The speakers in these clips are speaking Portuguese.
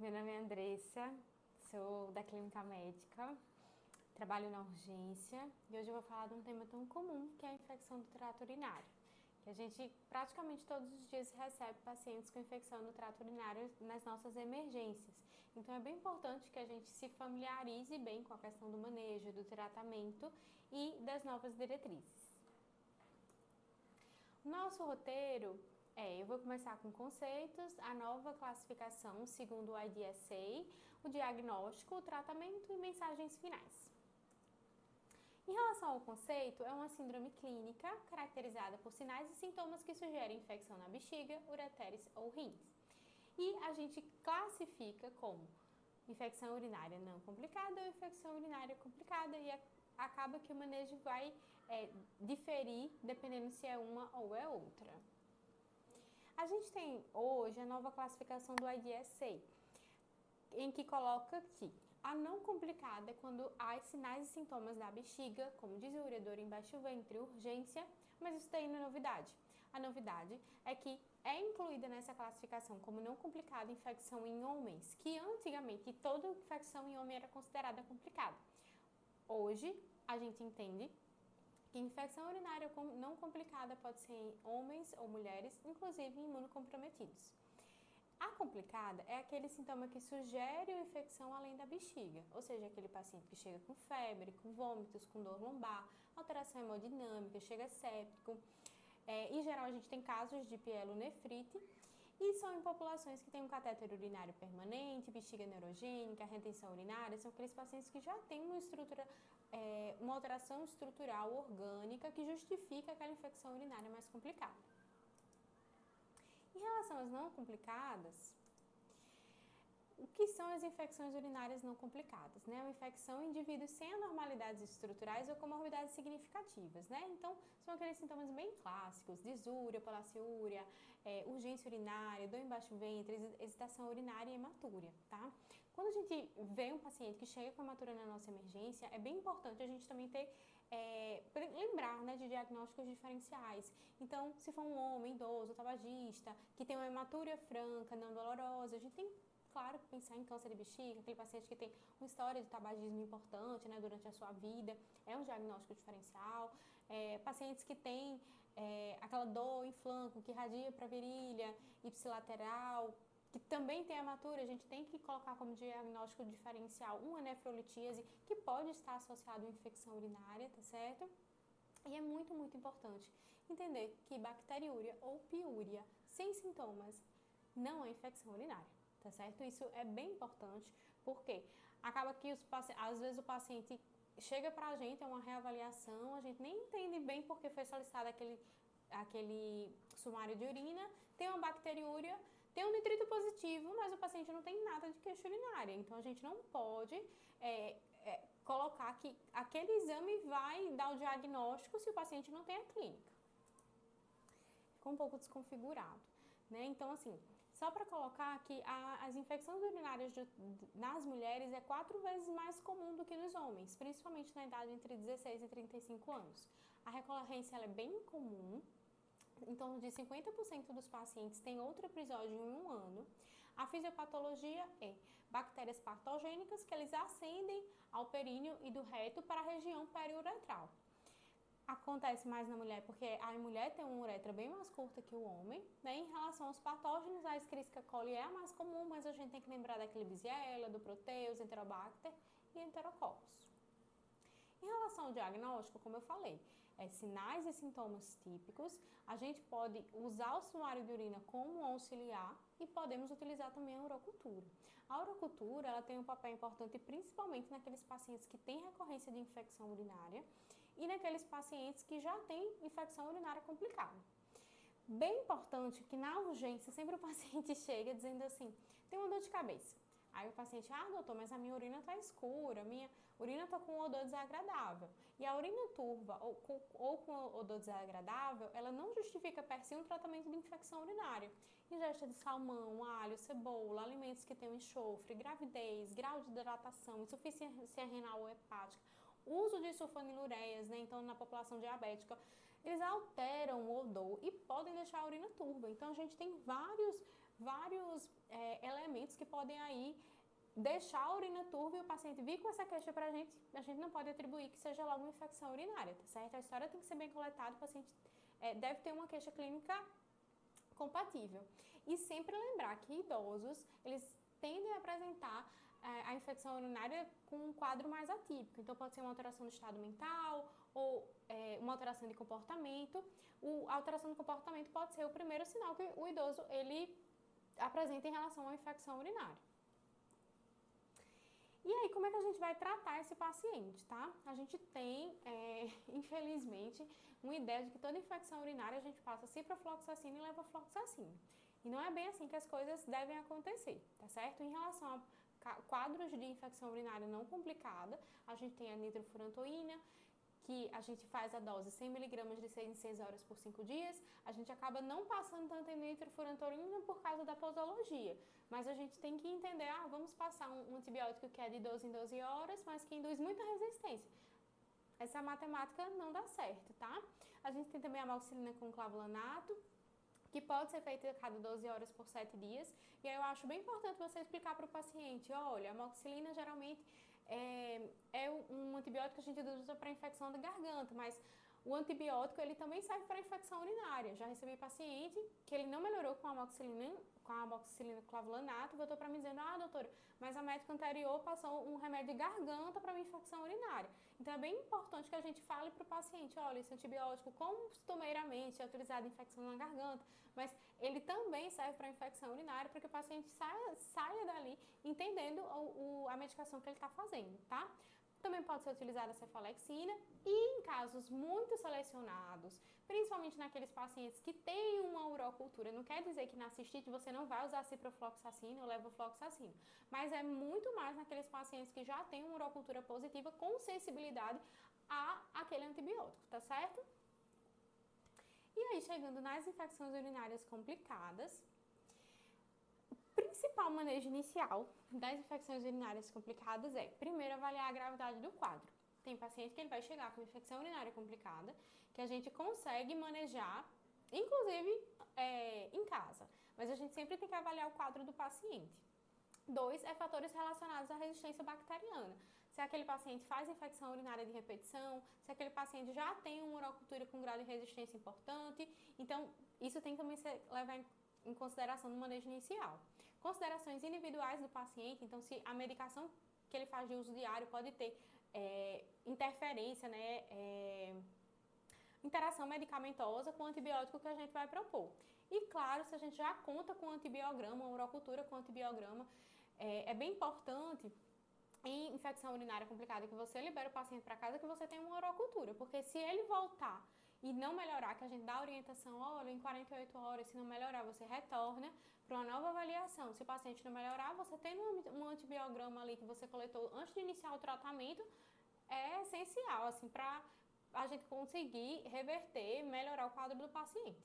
Meu nome é Andressa, sou da clínica médica, trabalho na urgência e hoje eu vou falar de um tema tão comum que é a infecção do trato urinário. Que a gente praticamente todos os dias recebe pacientes com infecção do trato urinário nas nossas emergências. Então é bem importante que a gente se familiarize bem com a questão do manejo, do tratamento e das novas diretrizes. Nosso roteiro eu vou começar com conceitos, a nova classificação segundo o IDSA, o diagnóstico, o tratamento e mensagens finais. Em relação ao conceito, é uma síndrome clínica caracterizada por sinais e sintomas que sugerem infecção na bexiga, ureteres ou rins. E a gente classifica como infecção urinária não complicada ou infecção urinária complicada e acaba que o manejo vai diferir dependendo se é uma ou é outra. A gente tem hoje a nova classificação do IDSA, em que coloca que a não complicada é quando há sinais e sintomas da bexiga, como desúria, dor embaixo do ventre, urgência, mas isso daí não é novidade. A novidade é que é incluída nessa classificação como não complicada infecção em homens, que antigamente toda infecção em homem era considerada complicada. Hoje a gente entende que infecção urinária não complicada pode ser em homens ou mulheres, inclusive imunocomprometidos. A complicada é aquele sintoma que sugere uma infecção além da bexiga, ou seja, aquele paciente que chega com febre, com vômitos, com dor lombar, alteração hemodinâmica, chega séptico. Em geral, a gente tem casos de pielonefrite e são em populações que têm um catéter urinário permanente, bexiga neurogênica, retenção urinária, são aqueles pacientes que já têm uma alteração estrutural orgânica que justifica aquela infecção urinária mais complicada. Em relação às não complicadas, o que são as infecções urinárias não complicadas? Uma infecção em indivíduos sem anormalidades estruturais ou comorbidades significativas, Então, são aqueles sintomas bem clássicos, disúria, polaciúria, urgência urinária, dor embaixo do ventre, hesitação urinária e hematúria, tá? Quando a gente vê um paciente que chega com hematúria na nossa emergência, é bem importante a gente também lembrar de diagnósticos diferenciais. Então, se for um homem idoso, tabagista, que tem uma hematúria franca, não dolorosa, a gente tem claro, pensar em câncer de bexiga, aquele paciente que tem uma história de tabagismo importante durante a sua vida, é um diagnóstico diferencial. Pacientes que têm aquela dor em flanco, que irradia para a virilha, ipsilateral, que também tem hematura, a gente tem que colocar como diagnóstico diferencial uma nefrolitíase, que pode estar associado a uma infecção urinária, tá certo? E é muito, muito importante entender que bacteriúria ou piúria sem sintomas não é infecção urinária. Tá certo? Isso é bem importante, porque acaba que às vezes o paciente chega pra gente, é uma reavaliação, a gente nem entende bem porque foi solicitado aquele sumário de urina, tem uma bacteriúria, tem um nitrito positivo, mas o paciente não tem nada de queixa urinária. Então a gente não pode colocar que aquele exame vai dar o diagnóstico se o paciente não tem a clínica. Ficou um pouco desconfigurado, Então, assim, só para colocar que as infecções urinárias nas mulheres é 4 vezes mais comum do que nos homens, principalmente na idade entre 16 e 35 anos. A recorrência é bem comum, em torno de 50% dos pacientes têm outro episódio em um ano. A fisiopatologia é bactérias patogênicas que eles ascendem ao períneo e do reto para a região periuretral. Acontece mais na mulher porque a mulher tem uma uretra bem mais curta que o homem, Em relação aos patógenos, a Escherichia coli é a mais comum, mas a gente tem que lembrar da Klebsiella, do Proteus, Enterobacter e Enterococcus. Em relação ao diagnóstico, como eu falei, sinais e sintomas típicos, a gente pode usar o sumário de urina como auxiliar e podemos utilizar também a urocultura. A urocultura ela tem um papel importante principalmente naqueles pacientes que têm recorrência de infecção urinária e naqueles pacientes que já têm infecção urinária complicada. Bem importante que na urgência sempre o paciente chega dizendo assim, tem uma dor de cabeça. Aí o paciente, doutor, mas a minha urina está escura, minha urina está com um odor desagradável. E a urina turva ou com odor desagradável, ela não justifica per si um tratamento de infecção urinária. Ingesta de salmão, alho, cebola, alimentos que tenham enxofre, gravidez, grau de hidratação, insuficiência renal ou hepática, uso de sulfonilureias, Então, na população diabética, eles alteram o odor e podem deixar a urina turva. Então, a gente tem vários elementos medicamentos que podem aí deixar a urina turva e o paciente vir com essa queixa para a gente não pode atribuir que seja logo uma infecção urinária, tá certo? A história tem que ser bem coletada, o paciente deve ter uma queixa clínica compatível. E sempre lembrar que idosos, eles tendem a apresentar a infecção urinária com um quadro mais atípico. Então, pode ser uma alteração do estado mental ou uma alteração de comportamento. A alteração de comportamento pode ser o primeiro sinal que o idoso ele apresenta em relação a uma infecção urinária. E aí, como é que a gente vai tratar esse paciente, tá? A gente tem, infelizmente, uma ideia de que toda infecção urinária a gente passa ciprofloxacina e levofloxacina. E não é bem assim que as coisas devem acontecer, tá certo? Em relação a quadros de infecção urinária não complicada, a gente tem a nitrofurantoína, que a gente faz a dose 100 mg de 6 em 6 horas por 5 dias. A gente acaba não passando tanto em nitrofurantoína por causa da posologia. Mas a gente tem que entender, vamos passar um antibiótico que é de 12 em 12 horas, mas que induz muita resistência. Essa matemática não dá certo, tá? A gente tem também a amoxicilina com clavulanato, que pode ser feita a cada 12 horas por 7 dias. E aí eu acho bem importante você explicar para o paciente, olha, a amoxicilina geralmente é um antibiótico que a gente usa para infecção da garganta, mas o antibiótico ele também serve para infecção urinária. Já recebi paciente que ele não melhorou com a amoxicilina clavulanato, voltou para mim dizendo, doutora, mas a médica anterior passou um remédio de garganta para uma infecção urinária. Então é bem importante que a gente fale para o paciente, olha, esse antibiótico costumeiramente é utilizado em infecção na garganta, mas ele também serve para infecção urinária, para que o paciente saia dali entendendo a medicação que ele está fazendo, tá? Também pode ser utilizada a cefalexina e em casos muito selecionados, principalmente naqueles pacientes que têm uma urocultura, não quer dizer que na cistite você não vai usar ciprofloxacina ou levofloxacina, mas é muito mais naqueles pacientes que já têm uma urocultura positiva com sensibilidade àquele antibiótico, tá certo? E aí, chegando nas infecções urinárias complicadas, o principal manejo inicial das infecções urinárias complicadas é, primeiro, avaliar a gravidade do quadro. Tem paciente que ele vai chegar com infecção urinária complicada, que a gente consegue manejar, inclusive em casa, mas a gente sempre tem que avaliar o quadro do paciente. 2, fatores relacionados à resistência bacteriana. Se aquele paciente faz infecção urinária de repetição, se aquele paciente já tem uma urocultura com grau de resistência importante, então isso tem que também ser levar em consideração no manejo inicial. Considerações individuais do paciente, então se a medicação que ele faz de uso diário pode ter interferência, interação medicamentosa com o antibiótico que a gente vai propor. E claro, se a gente já conta com antibiograma, uma urocultura com antibiograma, é bem importante em infecção urinária complicada que você libera o paciente para casa que você tem uma urocultura, porque se ele voltar e não melhorar, que a gente dá a orientação, olha, em 48 horas, se não melhorar, você retorna para uma nova avaliação. Se o paciente não melhorar, você tem um antibiograma ali que você coletou antes de iniciar o tratamento, é essencial, assim, para a gente conseguir reverter, melhorar o quadro do paciente.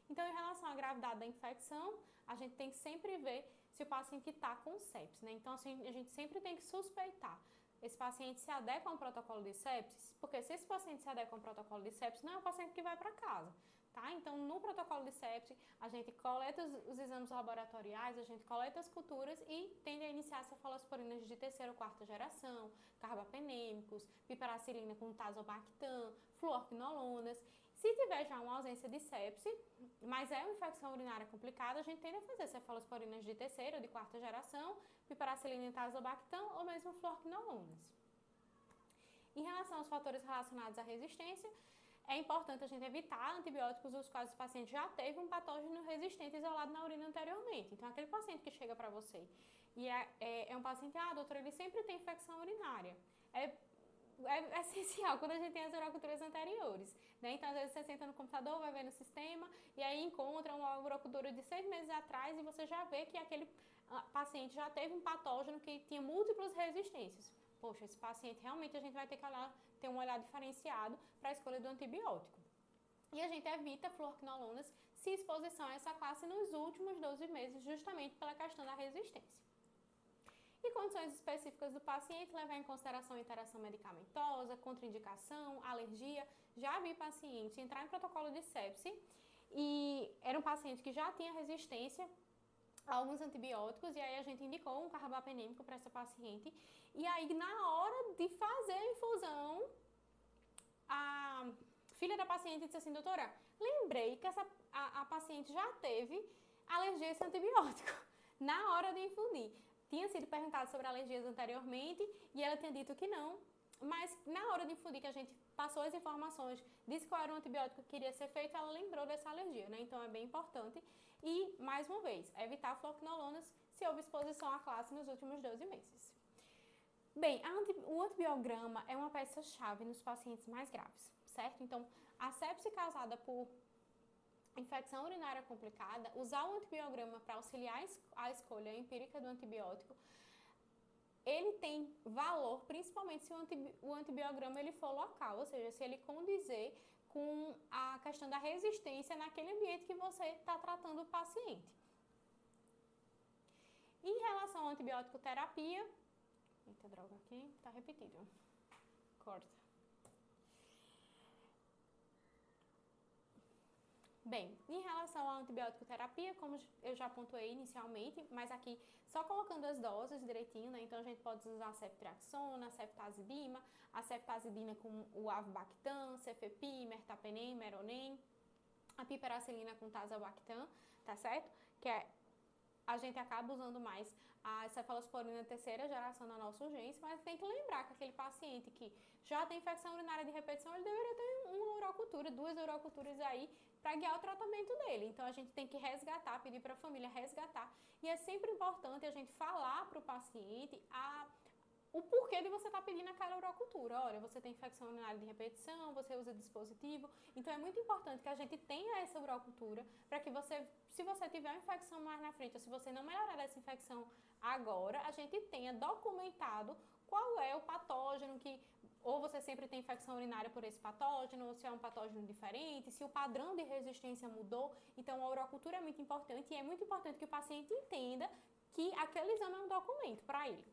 Então, em relação à gravidade da infecção, a gente tem que sempre ver se o paciente está com sepsis, né? Então, assim, a gente sempre tem que suspeitar. Esse paciente se adequa a um protocolo de sepsis, porque se esse paciente se adequa a um protocolo de sepsis, não é o paciente que vai para casa, tá? Então, no protocolo de sepsis, a gente coleta os exames laboratoriais, a gente coleta as culturas e tende a iniciar cefalosporinas de terceira ou quarta geração, carbapenêmicos, piperacilina com tazobactam, fluorquinolonas. Se tiver já uma ausência de sepse, mas é uma infecção urinária complicada, a gente tende a fazer cefalosporinas de terceira ou de quarta geração, piperacilina e tazobactam ou mesmo fluorquinolonas. Em relação aos fatores relacionados à resistência, é importante a gente evitar antibióticos os quais o paciente já teve um patógeno resistente isolado na urina anteriormente. Então, aquele paciente que chega para você e é um paciente, doutora, ele sempre tem infecção urinária. É essencial quando a gente tem as uroculturas anteriores, né? Então, às vezes você senta no computador, vai ver no sistema e aí encontra uma urocultura de 6 meses atrás e você já vê que aquele paciente já teve um patógeno que tinha múltiplas resistências. Poxa, esse paciente realmente a gente vai ter que ter um olhar diferenciado para a escolha do antibiótico. E a gente evita fluorquinolonas se exposição a essa classe nos últimos 12 meses, justamente pela questão da resistência. E condições específicas do paciente, levar em consideração interação medicamentosa, contraindicação, alergia. Já vi paciente entrar em protocolo de sepse e era um paciente que já tinha resistência alguns antibióticos, e aí a gente indicou um carbapenêmico para essa paciente. E aí, na hora de fazer a infusão, a filha da paciente disse assim: doutora, lembrei que a paciente já teve alergia a esse antibiótico na hora de infundir. Tinha sido perguntado sobre alergias anteriormente e ela tinha dito que não, mas na hora de infundir, que a gente passou as informações, disse qual era o antibiótico que queria ser feito, ela lembrou dessa alergia, né? Então é bem importante. E, mais uma vez, evitar fluoquinolonas se houve exposição à classe nos últimos 12 meses. Bem, o antibiograma é uma peça-chave nos pacientes mais graves, certo? Então, a sepse causada por infecção urinária complicada, usar o antibiograma para auxiliar a escolha empírica do antibiótico, ele tem valor principalmente se o antibiograma ele for local, ou seja, se ele condizer com a questão da resistência naquele ambiente que você está tratando o paciente. Em relação ao antibiótico terapia, eita droga aqui, tá repetido, corta. Bem, em relação à antibiótico terapia, como eu já pontuei inicialmente, mas aqui só colocando as doses direitinho, né? Então a gente pode usar ceftriaxona, ceftazidima, a ceftazidina com o avibactam, cefepime, ertapenem, meronem, a piperacilina com tazobactam, tá certo? Que a gente acaba usando mais a cefalosporina terceira geração na nossa urgência, mas tem que lembrar que aquele paciente que já tem infecção urinária de repetição, ele deveria ter uma urocultura, 2 uroculturas aí para guiar o tratamento dele. Então a gente tem que resgatar, pedir para a família resgatar. E é sempre importante a gente falar para o paciente o porquê de você estar pedindo aquela urocultura. Olha, você tem infecção urinária de repetição, você usa dispositivo. Então é muito importante que a gente tenha essa urocultura para que você, se você tiver uma infecção mais na frente, ou se você não melhorar dessa infecção agora, a gente tenha documentado qual é o patógeno que ou você sempre tem infecção urinária por esse patógeno, ou se é um patógeno diferente, se o padrão de resistência mudou. Então a urocultura é muito importante e é muito importante que o paciente entenda que aquele exame é um documento para ele.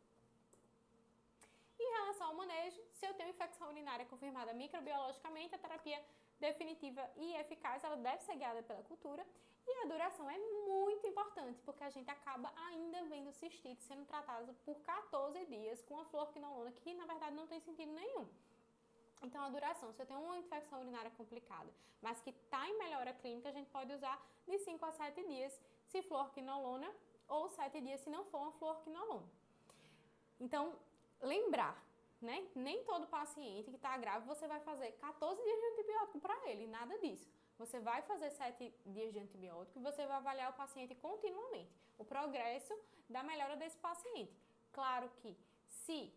Em relação ao manejo, se eu tenho infecção urinária confirmada microbiologicamente, a terapia definitiva e eficaz, ela deve ser guiada pela cultura. E a duração é muito importante, porque a gente acaba ainda vendo cistite sendo tratada por 14 dias com a fluoroquinolona, que na verdade não tem sentido nenhum. Então a duração, se eu tenho uma infecção urinária complicada, mas que está em melhora clínica, a gente pode usar de 5 a 7 dias se fluoroquinolona, ou 7 dias se não for uma fluoroquinolona. Então, lembrar, né? Nem todo paciente que está grave, você vai fazer 14 dias de antibiótico para ele, nada disso. Você vai fazer 7 dias de antibiótico e você vai avaliar o paciente continuamente, o progresso da melhora desse paciente. Claro que se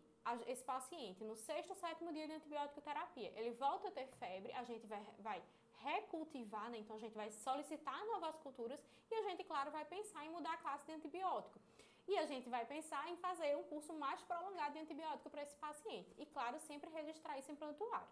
esse paciente, no 6º ou 7º dia de antibiótico terapia, ele volta a ter febre, a gente vai recultivar, né? Então a gente vai solicitar novas culturas e a gente, claro, vai pensar em mudar a classe de antibiótico. E a gente vai pensar em fazer um curso mais prolongado de antibiótico para esse paciente. E, claro, sempre registrar isso em prontuário.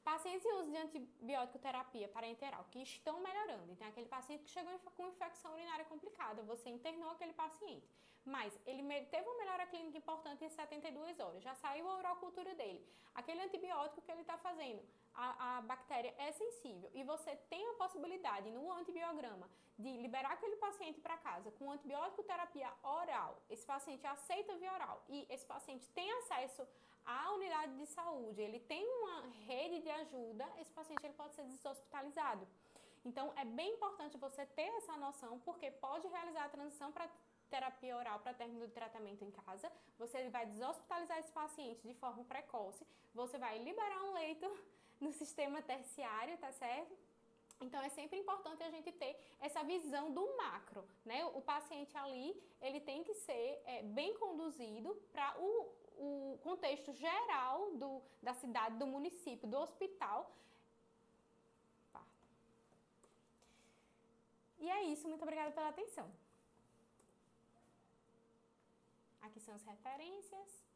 Pacientes em uso de antibiótico terapia parenteral que estão melhorando. Então, aquele paciente que chegou com infecção urinária complicada, você internou aquele paciente, mas ele teve uma melhora clínica importante em 72 horas, já saiu a urocultura dele. Aquele antibiótico que ele está fazendo, a bactéria é sensível e você tem a possibilidade no antibiograma de liberar aquele paciente para casa com antibiótico terapia oral, esse paciente aceita via oral e esse paciente tem acesso à unidade de saúde, ele tem uma rede de ajuda, esse paciente ele pode ser deshospitalizado. Então, é bem importante você ter essa noção, porque pode realizar a transição para terapia oral para término do tratamento em casa, você vai deshospitalizar esse paciente de forma precoce, você vai liberar um leito no sistema terciário, tá certo? Então, é sempre importante a gente ter essa visão do macro, né? O paciente ali, ele tem que ser bem conduzido para o contexto geral da cidade, do município, do hospital. E é isso, muito obrigada pela atenção. Aqui são as referências.